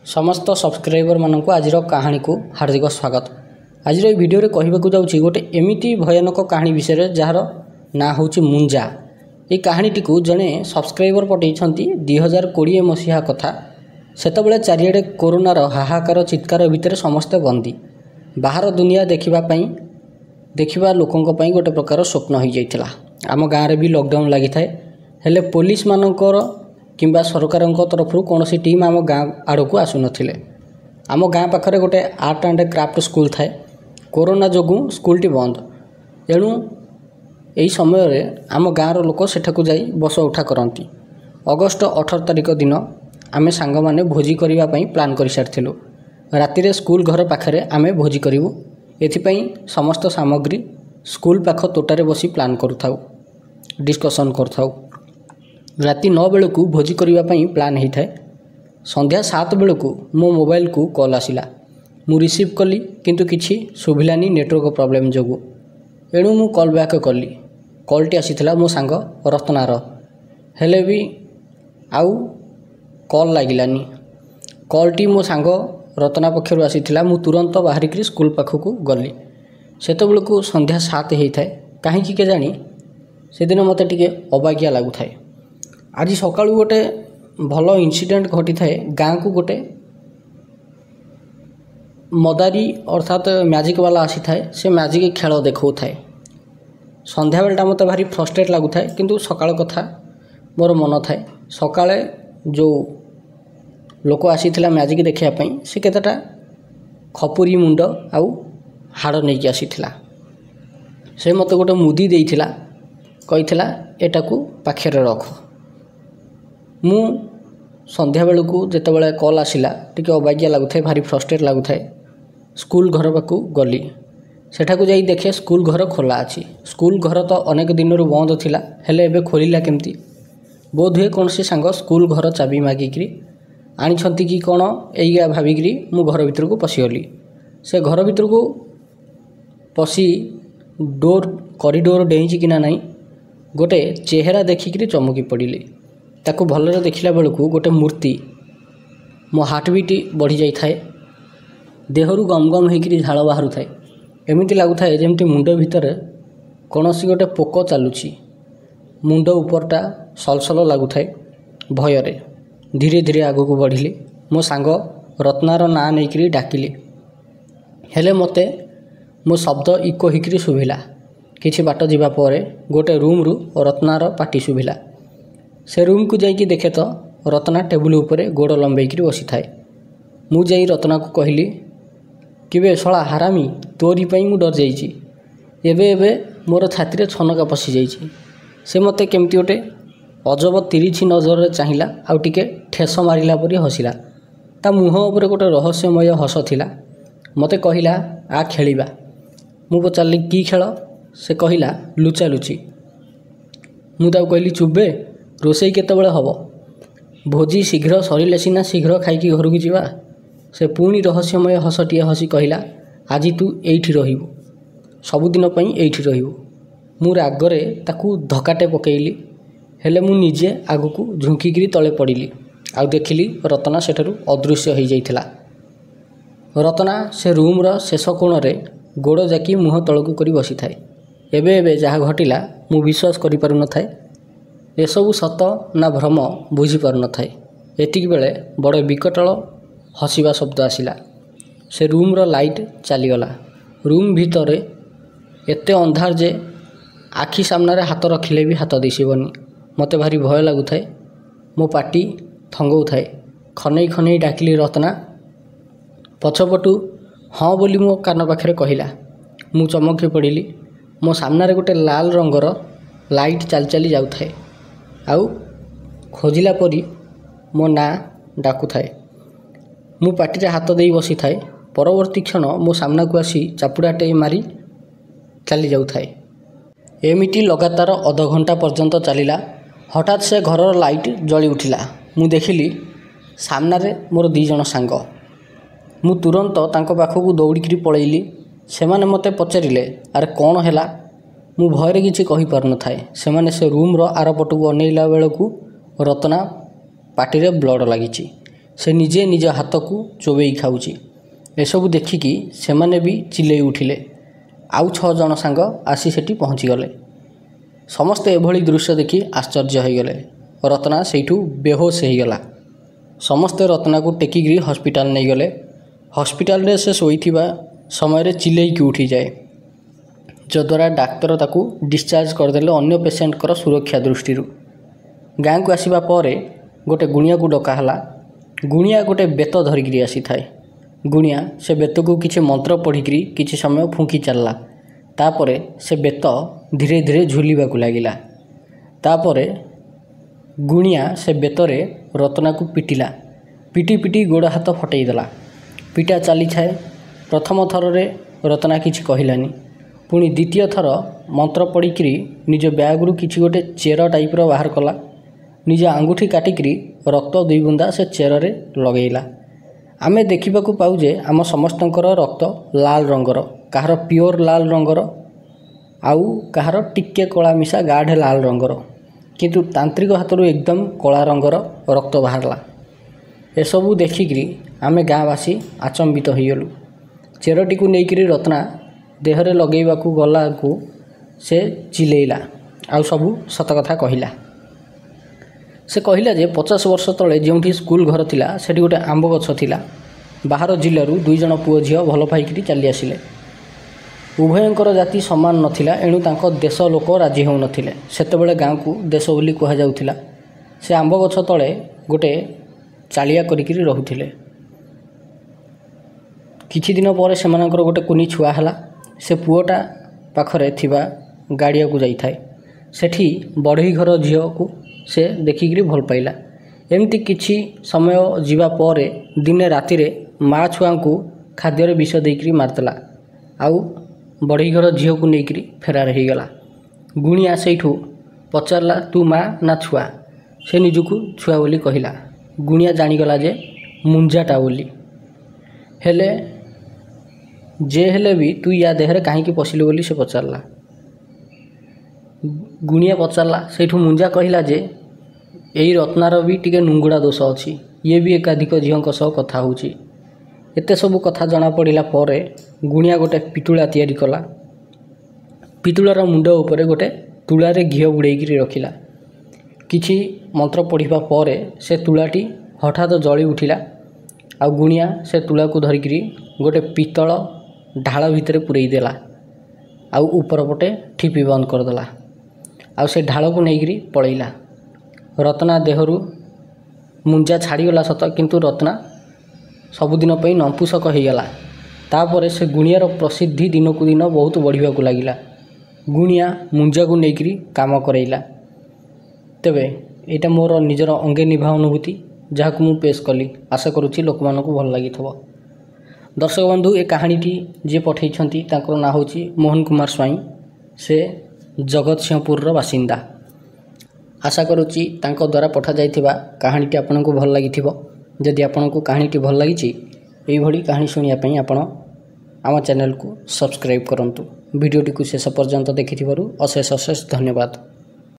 समस्त सब्सक्राइबर मानक आज कहानी को हार्दिक स्वागत। आज वीडियो रे कहबाकू जाउछि गोटे एमिति भयानक कहानी विषय जार ना होछि मुंजा। ये कहानीटी को जड़े सब्सक्राइबर पठेइछंती 2020 मसीहा कथा। सेतबेले चारिआडे कोरोनार हाहाकार चित्कार भितर समस्त बंदी बाहर दुनिया देखिबा लोकंक पई गोटे प्रकार स्वप्न हो जाइथिला। आम गाँव रे भी लॉकडाउन लागि थाए हेले पुलिस मानकर किंबा सरकार तरफ कौन सी टीम आम गाँ आड़ को आसु नथिले। आम गाँ पाखरे गोटे आर्ट एंड क्राफ्ट स्कूल थाए। कोरोना जोगु स्कूलटी बंद एणु यही समय आम गाँव लोक सेठाकू जाई बस उठा करती। अगस्ट 18 तारिख दिन आमे सांग माने भोजी करिबा पई प्लान कर सारिथिलु। रातिरे स्कूल घर पाखरे आमे भोजी करिवु। एथिपई समस्त सामग्री स्कूल पाख तोटारे बसी प्लान करुथाउ, डिस्कसन करथाउ। राति 9 बेलू भोजी करने प्लान होता है। संध्या 7 बेलू मो मोबाइल को कॉल आसिला। मु रिसीव कली किंतु किछि सुभिलानी नेटवर्क प्रॉब्लम जोगु। एणु मु कॉल बैक कली। कॉलटी आसीथिला मो सांग रत्नार हेले भी आउ कॉल लागिलानी। कॉलटी मो सांग रत्ना पक्षरु आसीथिला। मु तुरंत बाहरिक स्कूल पाखक गली। सेतबेलू संध्या 7 होता है। कहीं के जानी से दिन मते टिके अबागिया लागू थाए। आज सकाळु गोटे भल इनसीडेंट घटी थाए। गाँ को गोटे मदारी अर्थात मैजिक वाला आसी थाए। से मैजिक खेल देखो थाए। संध्या बेलटा मते भारी फ्रस्ट्रेट लागू थाए किंतु सकाळ कथा मोर मन थाए। सकाळे जो लोक आसीथिला मैजिक देखिया पई से केतेटा खपुरी मुंड आउ हाड़ नहीं कि आसीथिला। से मते गोटे मुदी देइथिला, कहिथिला एटाकू पाखरे रख। मु संध्या बेलू जितेबाला कॉल आसिला टिके अबागिया लगुए, भारी फ्रस्ट्रेट लगुए। स्कूल घर पाकू गली। सेठाकू जाई देखे स्कूल घर खोला अच्छी। स्कूल घर तो अनेक दिन बंद थिला हेले एबे खोलिला केमती। बोध हुए कौन से सांग स्कूल घर चाबी मागिकी आनी कि कौन एइगा भाविकी मु घर भीतर को पशिगली। से घर भीतर को पशि डोर कॉरिडोर डेईची कि ना नहीं गोटे चेहरा देखिकी चमकी पड़िली। ताकू भलरे देखिला बेलू गोटे मूर्ति मो हार्टबीट बढ़ी जाई थाए। देहरु गम गम होकर झाड़ बाहर थाए। एमती लगुए जमती मुंड भितर कौन सी गोटे पोक चलुची। मुंड उपरटा सलसल लगुए भୟରେ। धीरे धीरे आगू को बढ़िली। मो सांग रत्नार ना नहीं डाकिली हेले मते मो शब्द इको होकर शुभिला। किछि बाट जीवा परे गोटे रूम रु रत्नार पाटी शुभिला। से रूम को जाइकी देखे तो रत्ना टेबुल उपरे गोड़ लंबेकी बसी थाए। मु जाई रत्ना को कहली किबे शला हारामी तोरी पई मु डर जाइची। एबे एबे मोर छाती रे छनका पसी जाइची। से मते केमती गोटे अजब तिरिछि नजर रे चाहिला आउ टिके ठेस मारिला परी हसिला। ता मुह उपरे गोटे रहस्यमय हस थिला। मते कहिला आ खेलिबा। मु पचारली की खेल? से कहिला लुचा लुची। मु ताऊ कहली चुबे रोसई केतबेले हब? भोजी शीघ्र सरिले सिना शीघ्र खाइकी घर को जीवा। से पुणी रहस्यमय हसटिए हसी कहिला आज तू एइठी रहिबु, सबुदिन पई एइठी रहिबु। मु रागरे ताकू धक्काटे पकेइली हेले मु निजे आगकू झुंकीकी तले पड़िली। आउ देखिली रत्ना सेठारु अदृश्य हो जाइथिला। रत्ना से रूम्र शेष कोण रे गोड़ जाकी मुह तलकू करी बसी थाए। एबे एबे जहाँ घटिला मु विश्वास करि पारु न थाए। एसबू सत ना भ्रम बुझीपार न थाए। एतिक बेले बड़ विकटाल हसिबा शब्द आसिला। से रूम्र लाइट चलीगला। रूम भितर एते अंधार जे आखि सामने हाथ रखिले भी हाथ दिशबनी। मते भारी भय लगुए। मो पाटी थंगौ थाए। खनई खनई डाकिली रत्ना। पछपटू हाँ बोली मो कान पाखे कहला। मु चमकी पड़िली। मो सामने गोटे लाल रंगर लाइट चली चली जाऊ थाए आउ खोजिला परी मो ना डाकू थाए। मु पाटी हाथ दे बसी थाए। परवर्ती क्षण मो सामना को आसी चापुड़ाटे मारी चली जाऊ थाए। एमिटी लगातार अध घंटा पर्यंत चलिला। हठात से घर लाइट जली उठिला। मु देखिली सामने मोर 2 जण सांग। मु तुरंत तांको पाखकू दौड़िकी पलैली। सेमाने मते पचारिले अरे कौन हैला? मु भୟରେ किछि कहि पार न थाए। सेमाने से रूम्र आरपटू अनेइला बेलू रत्ना पाटी रे ब्लड लागिछि। से निजे निज हाथ को चोबई खाऊची। एसबू देखिकी सेमाने भी चिल्लै उठिले। आउ 6 जन सांग आसी सेठी पहुँची गले। समस्ते एभली दृश्य देखि आश्चर्य हो गले। रत्ना सेठू बेहोश हो गला। समस्ते रत्ना को टेकिकी हॉस्पिटल नहीं गले। हॉस्पिटल रे से शोइथिबा समय चिल्लैकी उठी जाए, जद्वारा डाक्तर ताकू डिस्चार्ज करदेले अन्य पेसेंट कर सुरक्षा दृष्टि। गाँ को आसवा पर गोटे गुणिया को डकाला। गुणिया गोटे बेत धरिकी आसी थाए। गुणिया से बेत को किसी मंत्र पढ़िकी किसी समय फुंकी चलला। तापरे से बेत धीरे धीरे झुलिबा को लागिला। तापरे गुणिया से बेतरे रत्ना को पिटिला। पिटी पिटी गोड़ हाथ फटई देला। पिटा चली थाए। प्रथम थर रे रत्ना किछि कहिलानी। पुणी द्वितीय थर मंत्र पढ़िकी निज बैग रु किछि गोटे चेर टाइप रो बाहर कला। निज आंगुठी काटिकी रक्त 2 बुंदा से चेर रे लगेला। आमे देखिबा को पाउ जे आम समस्तंकर रक्त लाल रंगर, कहार प्योर लाल रंगर, आउ कहार टिके कला मिसा गाढ़े लाल रंगर, किंतु तांत्रिक हाथ रू एकदम कला रंगर रक्त बाहरला। एसबू देखिकी आमे गाँवासी आचंबित हो गलु। चेरटी को लेकिन रत्ना देहरे लगेबा को गला को से चिल्लैला। आउ सबू सत कथा कहिला। से कहिला जे 50 वर्ष तले जोंठी स्कूल घर थिला सेठी गोटे आंब गछ थिला। बाहर जिल्लारू 2 जन पुओ झियो भल पाइकी चली आसिले। उभयंकर जाति समान नथिला, एणु तांको देश लोक राजी हो नथिले। सेतेबेले गाँ को देश बोली कहा जाउथिला। से आंब गछ तले गोटे चालिया करिकी रहुथिले। किछि दिन पर सेमानकर गोटे कुनी छुआ हला। से पुओटा पाखरे थिबा गाड़िया को जाई थाए। सेठी बढ़ई घर झियो को से देखिकी भल पाइला। एमती किछि समय जीवा परे दिने राति रे माँ छुआ को खाद्य विष देकरी मारदेला। आउ बढ़ई घर झील को लेकर फेरार हो गला। गुणिया सेठू पचारला तू माँ ना छुआ। से निजको छुआ बोली कहला। गुणिया जानीगला जे मुंजाटा बोली। हेले जे हेले भी तू या देहरे कहीं पशिलु बोली से पचारला। गुणिया पचारला सेठू मुंजा कहला जे यही रत्नार भी टिके नुंगुड़ा दोष अच्छी। ये भी एकाधिक झील सह कथा होची। एते सबू कथा जना पड़ा पर गुणिया गोटे पितुला तैयारी कला। पितुलार मुंड उपरे गोटे तुलारे घी बुड़ेकी रखिला। किछि मंत्र पढ़िबा पर से तुलाटी हठात जली उठिला। आ गुणिया से तुला को धरिकी गोटे पितल ढाल भितर पुरई देला। आउ ऊपर पटे ठिपी बंद करदेला। आउ से ढाल को लेकिरी पलैला। रत्ना देहरु मुंजा छाड़ीगला सत, किंतु रत्ना सबुदिन नपुंसक हो गला। तापर से गुणियार प्रसिद्धि दिन को दिन बहुत बढ़िया को लगिला। गुणिया मुंजा को लेकिरी काम करैला। तेबे एटा मोर निजर अंगे निभा अनुभूति जहाँ को पेश कली। आशा करुच्ची लोक मानक भल लगी। दर्शक बंधु ए कहानीटी जे पठेइछंती तांकर ना होची मोहन कुमार स्वाई। से जगतसिंहपुर बासिंदा। आशा करुच्ची तांको द्वारा पठा जाइथिबा कहानीटी आपनको भल लागिथिबो। जदि आपनको कहानीटी भल लागिछि एई भली कहानी सुनिया पई आपण आम चैनल को सब्सक्राइब करंतु। वीडियोटी को शेष पर्यंत देखिथिबारु अशेष अशेष धन्यवाद।